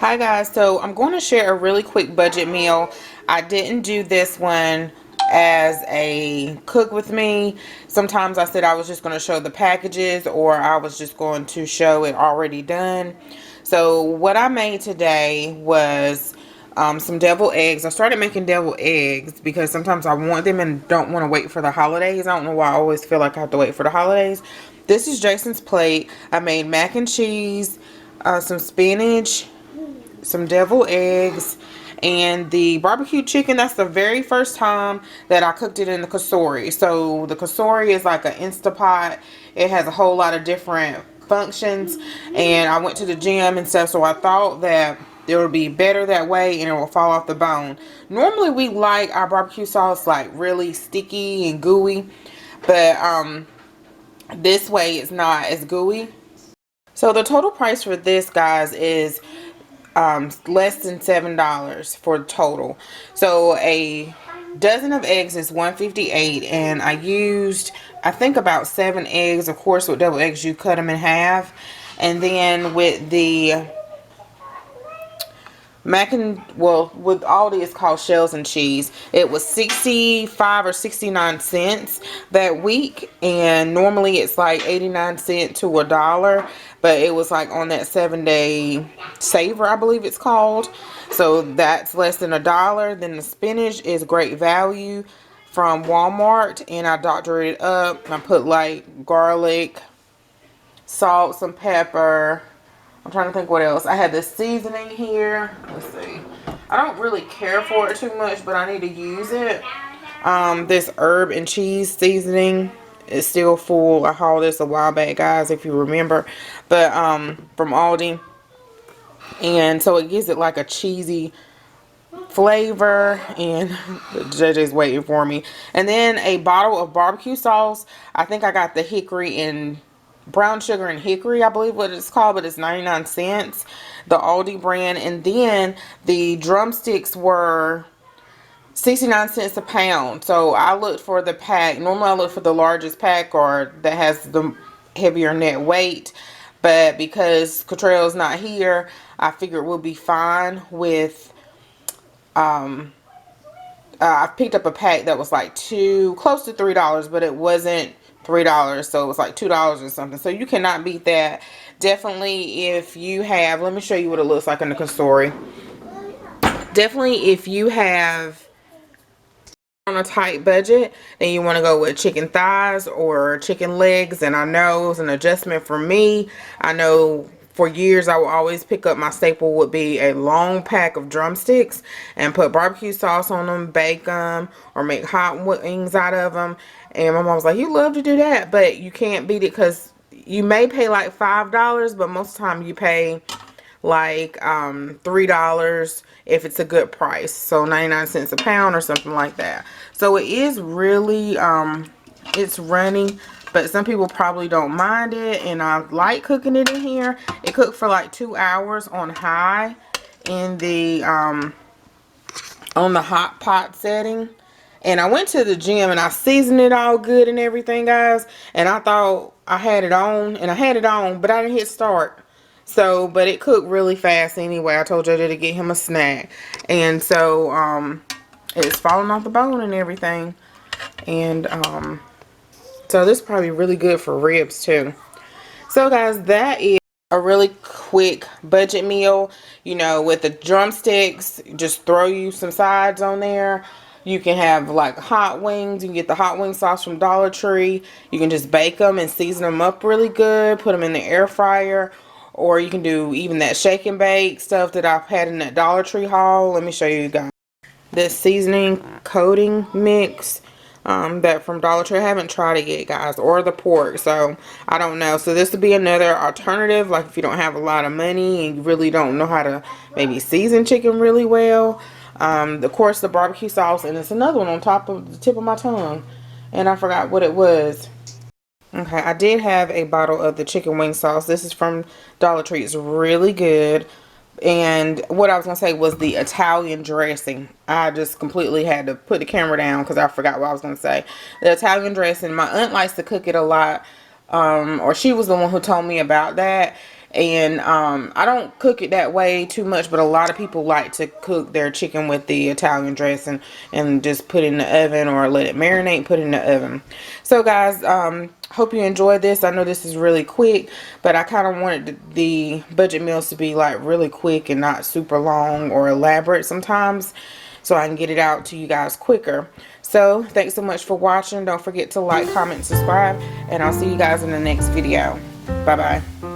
Hi guys, so I'm going to share a really quick budget meal. I didn't do this one as a cook with me. Sometimes I said I was just going to show the packages, or I was just going to show it already done. So what I made today was some deviled eggs. I started making deviled eggs because sometimes I want them and don't want to wait for the holidays. I don't know why I always feel like I have to wait for the holidays. This is Jason's plate. I made mac and cheese, some spinach, some deviled eggs, and the barbecue chicken. That's the very first time that I cooked it in the Kasori. So the Kasori is like an Instapot. It has a whole lot of different functions, and I went to the gym and stuff, so I thought that it would be better that way and it will fall off the bone. Normally we like our barbecue sauce like really sticky and gooey, but this way it's not as gooey. So the total price for this, guys, is less than $7 for total. So a dozen of eggs is $1.58, and I used, I think, about 7 eggs. Of course, with double eggs you cut them in half, and then with the with Aldi it's called shells and cheese, it was 65 or 69 cents that week, and normally it's like 89 cents to $1, but it was like on that 7-day saver, I believe it's called, so that's less than $1. Then the spinach is great value from Walmart, and I doctored it up. I put like garlic, salt, some pepper. I'm trying to think what else. I had this seasoning here. Let's see. I don't really care for it too much, but I need to use it. This herb and cheese seasoning is still full. I hauled this a while back, guys, if you remember. But from Aldi. And so it gives it like a cheesy flavor, and JJ's waiting for me. And then a bottle of barbecue sauce. I think I got the hickory and brown sugar and hickory, I believe what it's called, but it's 99 cents, the Aldi brand. And then the drumsticks were 69 cents a pound. So I looked for the pack. Normally I look for the largest pack, or that has the heavier net weight, but because Cottrell's not here, I figured we'll be fine with I picked up a pack that was like close to $3, but it wasn't $3, so it was like $2 or something. So you cannot beat that. Definitely, if you have, let me show you what it looks like in the Kasori. Definitely, if you have on a tight budget, then you want to go with chicken thighs or chicken legs. And I know it was an adjustment for me. I know for years I will always pick up, my staple would be a long pack of drumsticks and put barbecue sauce on them, bake them, or make hot wings out of them. And my mom was like, you love to do that, but you can't beat it, because you may pay like $5, but most of the time you pay like $3 if it's a good price, so 99 cents a pound or something like that. So it is really it's runny, but some people probably don't mind it, and I like cooking it in here. It cooked for like 2 hours on high in the on the hot pot setting. And I went to the gym and I seasoned it all good and everything, guys, and I thought I had it on, and I had it on, but I didn't hit start. So, but it cooked really fast anyway. I told JJ to get him a snack. And so, it's falling off the bone and everything. And, so this is probably really good for ribs too. So, guys, that is a really quick budget meal. You know, with the drumsticks, just throw you some sides on there. You can have like hot wings. You can get the hot wing sauce from Dollar Tree. You can just bake them and season them up really good. Put them in the air fryer. Or you can do even that shake and bake stuff that I've had in that Dollar Tree haul. Let me show you guys. This seasoning coating mix that from Dollar Tree. I haven't tried it yet, guys. Or the pork. So I don't know. So this would be another alternative. Like if you don't have a lot of money and you really don't know how to maybe season chicken really well. Of course, the barbecue sauce. And it's another one on top of the tip of my tongue. And I forgot what it was. Okay, I did have a bottle of the chicken wing sauce. This is from Dollar Tree. It's really good. And what I was going to say was the Italian dressing. I just completely had to put the camera down because I forgot what I was going to say. The Italian dressing, my aunt likes to cook it a lot. Or she was the one who told me about that. And I don't cook it that way too much, but a lot of people like to cook their chicken with the Italian dressing and just put it in the oven, or let it marinate, put it in the oven. So guys, hope you enjoyed this. I know this is really quick, but I kind of wanted the budget meals to be like really quick and not super long or elaborate sometimes, so I can get it out to you guys quicker. So thanks so much for watching. Don't forget to like, comment, subscribe, and I'll see you guys in the next video. Bye bye.